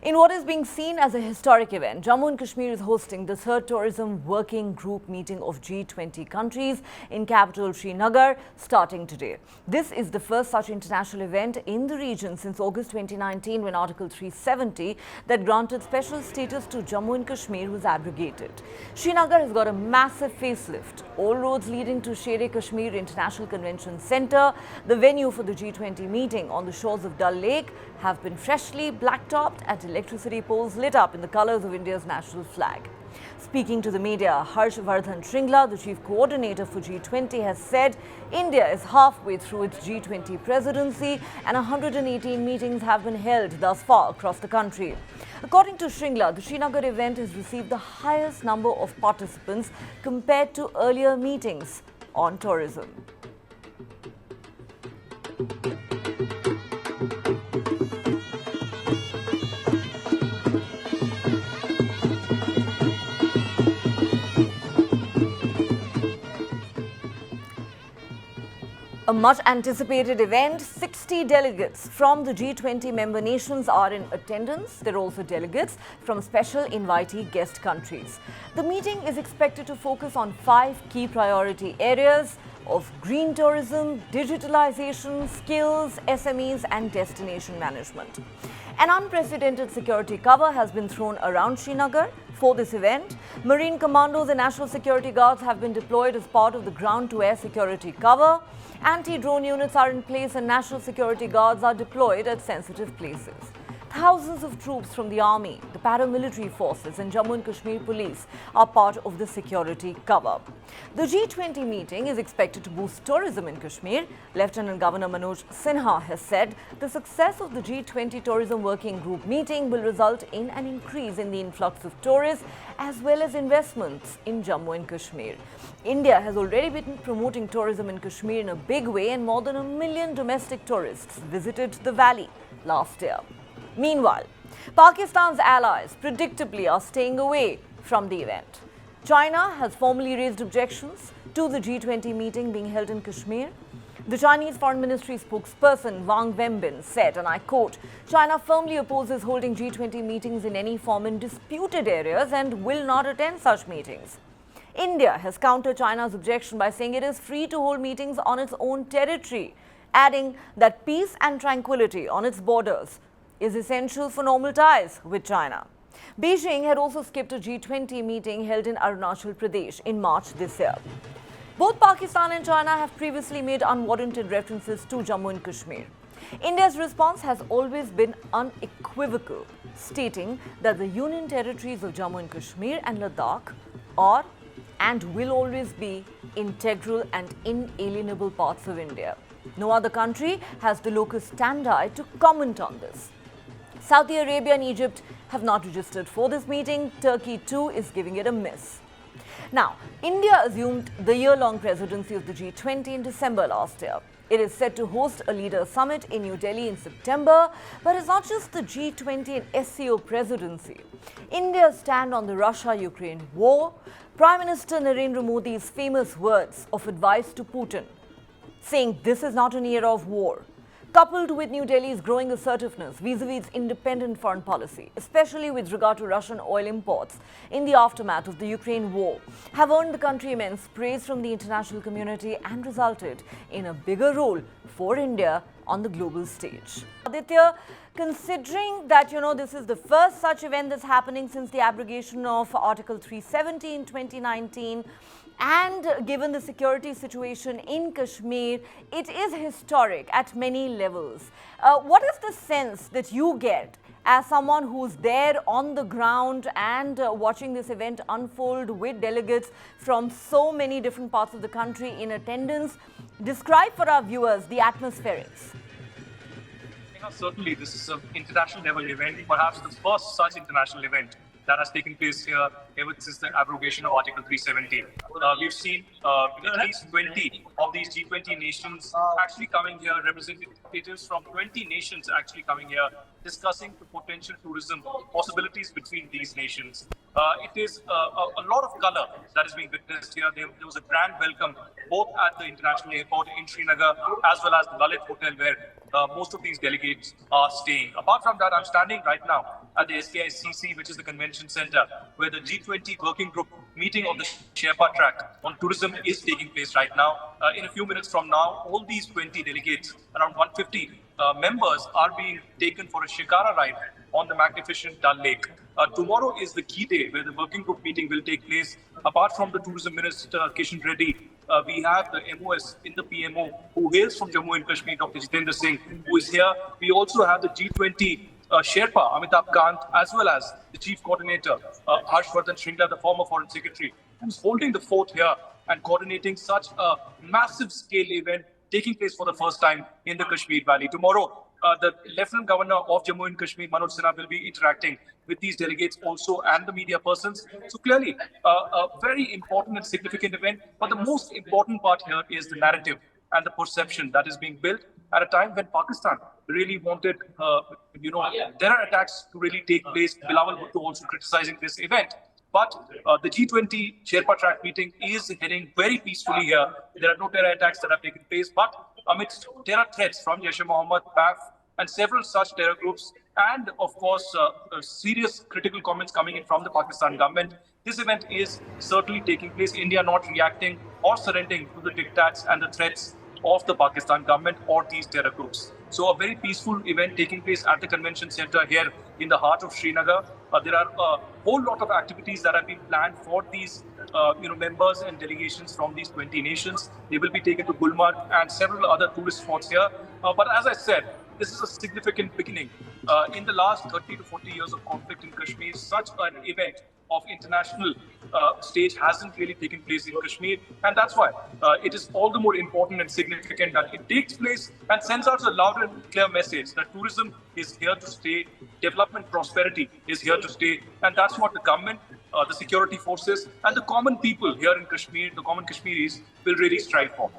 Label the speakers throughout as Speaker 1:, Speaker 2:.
Speaker 1: In what is being seen as a historic event, Jammu and Kashmir is hosting the third tourism working group meeting of G20 countries in capital Srinagar starting today. This is the first such international event in the region since August 2019 when Article 370 that granted special status to Jammu and Kashmir was abrogated. Srinagar has got a massive facelift. All roads leading to Sher-e-Kashmir International Convention Centre, the venue for the G20 meeting on the shores of Dal Lake, have been freshly blacktopped and electricity poles lit up in the colours of India's national flag. Speaking to the media, Harshvardhan Shringla, the chief coordinator for G20, has said India is halfway through its G20 presidency and 118 meetings have been held thus far across the country. According to Shringla, the Srinagar event has received the highest number of participants compared to earlier meetings on tourism. A much anticipated event, 60 delegates from the G20 member nations are in attendance. There are also delegates from special invitee guest countries. The meeting is expected to focus on 5 key priority areas of green tourism, digitalization, skills, SMEs and destination management. An unprecedented security cover has been thrown around Srinagar for this event. Marine commandos and national security guards have been deployed as part of the ground-to-air security cover. Anti-drone units are in place and national security guards are deployed at sensitive places. Thousands of troops from the army, the paramilitary forces and Jammu and Kashmir police are part of the security cover. The G20 meeting is expected to boost tourism in Kashmir. Lieutenant Governor Manoj Sinha has said the success of the G20 tourism working group meeting will result in an increase in the influx of tourists as well as investments in Jammu and Kashmir. India has already been promoting tourism in Kashmir in a big way and more than 1 million domestic tourists visited the valley last year. Meanwhile, Pakistan's allies predictably are staying away from the event. China has formally raised objections to the G20 meeting being held in Kashmir. The Chinese Foreign Ministry spokesperson Wang Wenbin said, and I quote, China firmly opposes holding G20 meetings in any form in disputed areas and will not attend such meetings. India has countered China's objection by saying it is free to hold meetings on its own territory, adding that peace and tranquility on its borders is essential for normal ties with China. Beijing had also skipped a G20 meeting held in Arunachal Pradesh in March this year. Both Pakistan and China have previously made unwarranted references to Jammu and Kashmir. India's response has always been unequivocal, stating that the union territories of Jammu and Kashmir and Ladakh are and will always be integral and inalienable parts of India. No other country has the locus standi to comment on this. Saudi Arabia and Egypt have not registered for this meeting. Turkey too is giving it a miss. Now, India assumed the year-long presidency of the G20 in December last year. It is set to host a leaders' summit in New Delhi in September, but it's not just the G20 and SCO presidency. India's stand on the Russia-Ukraine war, Prime Minister Narendra Modi's famous words of advice to Putin, saying this is not an era of war, coupled with New Delhi's growing assertiveness vis-a-vis its independent foreign policy, especially with regard to Russian oil imports in the aftermath of the Ukraine war, have earned the country immense praise from the international community and resulted in a bigger role for India on the global stage. Aditya, considering that, this is the first such event that's happening since the abrogation of Article 370 in 2019, and given the security situation in Kashmir, it is historic at many levels. What is the sense that you get as someone who's there on the ground and watching this event unfold with delegates from so many different parts of the country in attendance? Describe for our viewers the atmospherics.
Speaker 2: Certainly, this is an international level event, perhaps the first such international event that has taken place here ever since the abrogation of Article 370. We've seen at least 20 of these G20 nations actually coming here, representatives from 20 nations actually coming here, discussing the potential tourism possibilities between these nations. It is a lot of color that is being witnessed here. There was a grand welcome both at the international airport in Srinagar as well as the Lalit Hotel where most of these delegates are staying. Apart from that, I'm standing right now at the SKICC, which is the convention center, where the G20 working group meeting of the Sherpa track on tourism is taking place right now. In a few minutes from now, all these 20 delegates, around 150 members, are being taken for a shikara ride on the magnificent Dal Lake. Tomorrow is the key day where the working group meeting will take place. Apart from the tourism minister, Kishan Reddy, we have the MOS in the PMO who hails from Jammu and Kashmir, Dr. Jitendra Singh, who is here. We also have the G20 Sherpa, Amitabh Kant, as well as the chief coordinator, Harshvardhan Shringla, the former foreign secretary, who's holding the fort here and coordinating such a massive scale event taking place for the first time in the Kashmir Valley. Tomorrow, the Lieutenant Governor of Jammu and Kashmir, Manoj Sinha, will be interacting with these delegates also and the media persons. So clearly, a very important and significant event. But the most important part here is the narrative and the perception that is being built at a time when Pakistan really wanted, terror attacks to really take place. Bilawal Bhutto also criticizing this event. But the G20 Sherpa track meeting is heading very peacefully here. There are no terror attacks that have taken place, but amidst terror threats from Jaish-e-Mohammed, PAF, and several such terror groups, and of course, serious critical comments coming in from the Pakistan government, this event is certainly taking place. India not reacting or surrendering to the diktats and the threats of the Pakistan government or these terror groups. So a very peaceful event taking place at the convention center here in the heart of Srinagar. There are a whole lot of activities that have been planned for these members and delegations from these 20 nations. They will be taken to Gulmarg and several other tourist spots here. But as I said, this is a significant beginning. In the last 30 to 40 years of conflict in Kashmir, such an event of international stage hasn't really taken place in Kashmir, and that's why it is all the more important and significant that it takes place and sends out a loud and clear message that tourism is here to stay, development, prosperity is here to stay, and that's what the government, the security forces, and the common people here in Kashmir, the common Kashmiris, will really strive for.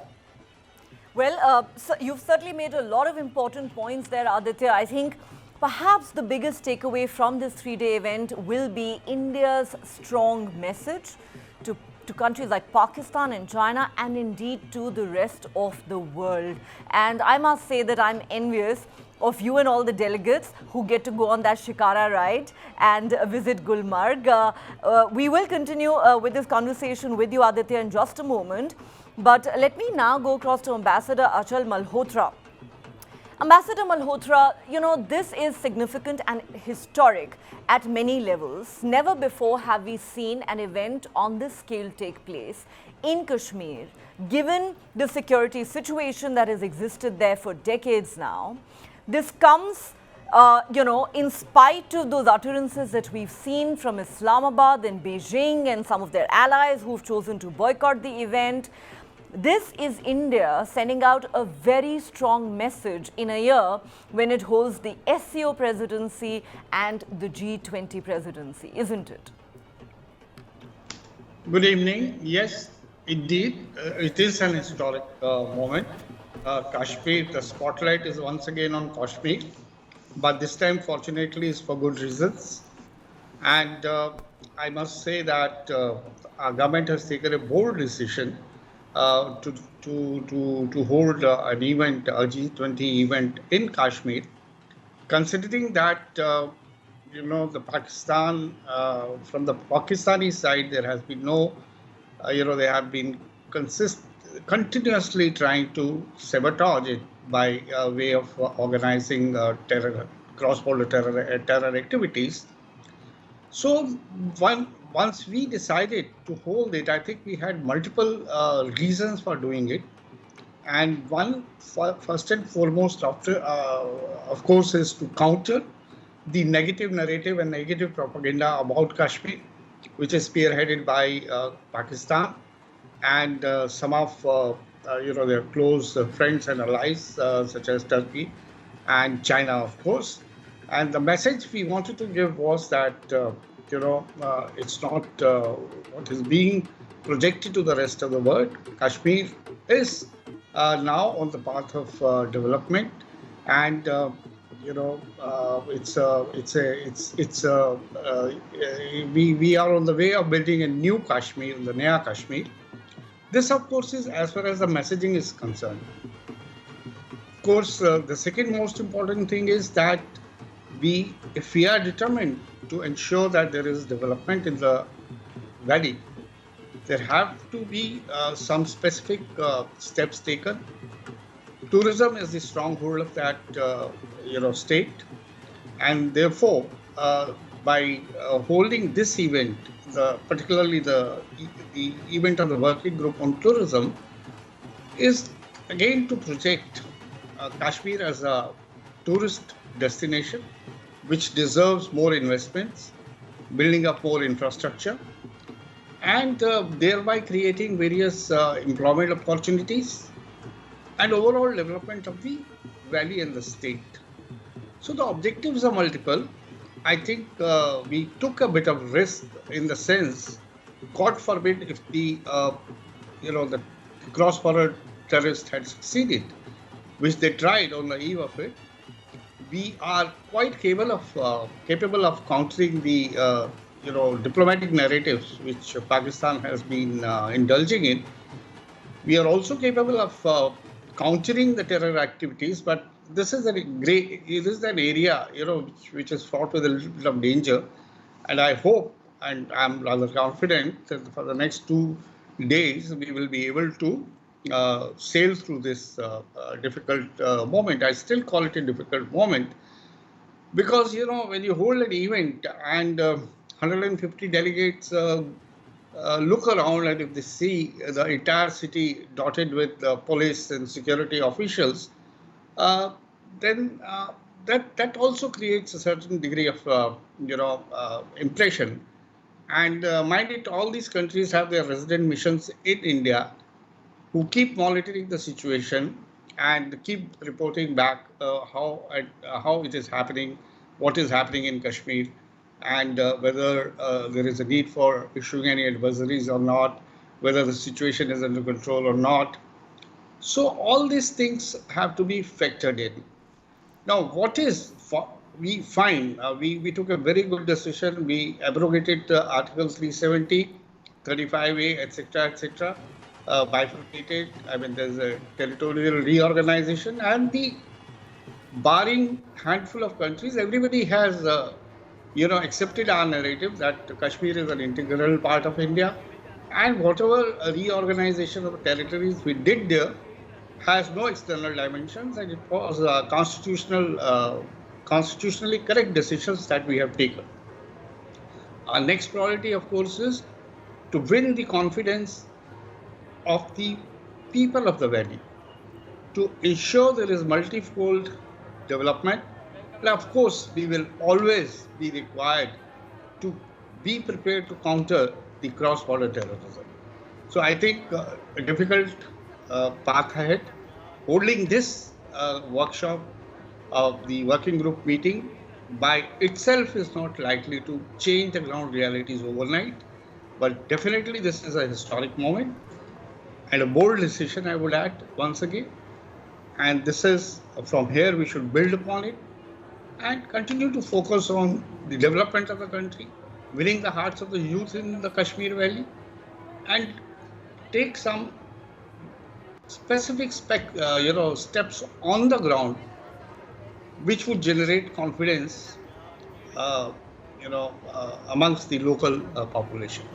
Speaker 1: Well, so you've certainly made a lot of important points there, Aditya. I think perhaps the biggest takeaway from this three-day event will be India's strong message to countries like Pakistan and China, and indeed to the rest of the world. And I must say that I'm envious of you and all the delegates who get to go on that shikara ride and visit Gulmarg. We will continue with this conversation with you, Aditya, in just a moment. But let me now go across to Ambassador Achal Malhotra. Ambassador Malhotra, this is significant and historic at many levels. Never before have we seen an event on this scale take place in Kashmir, given the security situation that has existed there for decades now. This comes, in spite of those utterances that we've seen from Islamabad and Beijing and some of their allies who've chosen to boycott the event. This is India sending out a very strong message in a year when it holds the SCO presidency and the G20 presidency, isn't it?
Speaker 3: Good evening. Yes, indeed, it is an historic moment. Kashmir, the spotlight is once again on Kashmir, but this time, fortunately, is for good reasons. And I must say that our government has taken a bold decision to hold an event, a G20 event in Kashmir, considering that the Pakistan, from the Pakistani side, there has been no, they have been continuously trying to sabotage it by way of organizing cross-border terror activities. So once we decided to hold it, I think we had multiple reasons for doing it. And one, first and foremost, of course, is to counter the negative narrative and negative propaganda about Kashmir, which is spearheaded by Pakistan and some of their close friends and allies, such as Turkey and China, of course. And the message we wanted to give was that, it's not what is being projected to the rest of the world. Kashmir is now on the path of development, and we are on the way of building a new Kashmir, the Neha Kashmir. This, of course, is as far as the messaging is concerned. Of course, the second most important thing is that if we are determined to ensure that there is development in the valley, there have to be some specific steps taken. Tourism is the stronghold of that state, and therefore, by holding this event, particularly the event of the working group on tourism, is again to project Kashmir as a tourist destination, which deserves more investments, building up more infrastructure, and thereby creating various employment opportunities and overall development of the valley and the state. So the objectives are multiple. I think we took a bit of risk in the sense, God forbid, if the cross-border terrorists had succeeded, which they tried on the eve of it. We are quite capable of countering the diplomatic narratives which Pakistan has been indulging in. We are also capable of countering the terror activities, but this is an area which is fraught with a little bit of danger, and I hope and I'm rather confident that for the next 2 days we will be able to sail through this difficult moment. I still call it a difficult moment because when you hold an event and 150 delegates look around, and if they see the entire city dotted with police and security officials, uh, then that also creates a certain degree of impression. And mind it, all these countries have their resident missions in India who keep monitoring the situation and keep reporting back how it is happening, what is happening in Kashmir, and whether there is a need for issuing any advisories or not, whether the situation is under control or not. So all these things have to be factored in. Now, we find we took a very good decision. We abrogated Article 370, 35A, etc., etc., bifurcated. I mean, there's a territorial reorganization, and the barring handful of countries, everybody has accepted our narrative that Kashmir is an integral part of India, and whatever reorganization of the territories we did there has no external dimensions, and it was constitutionally correct decisions that we have taken. Our next priority, of course, is to win the confidence of the people of the valley, to ensure there is multifold development. And of course, we will always be required to be prepared to counter the cross-border terrorism. So I think a difficult path ahead. Holding this workshop of the working group meeting by itself is not likely to change the ground realities overnight, but definitely this is a historic moment and a bold decision, I would add once again. And this is, from here, we should build upon it and continue to focus on the development of the country, winning the hearts of the youth in the Kashmir Valley, and take some specific steps on the ground which would generate confidence amongst the local population.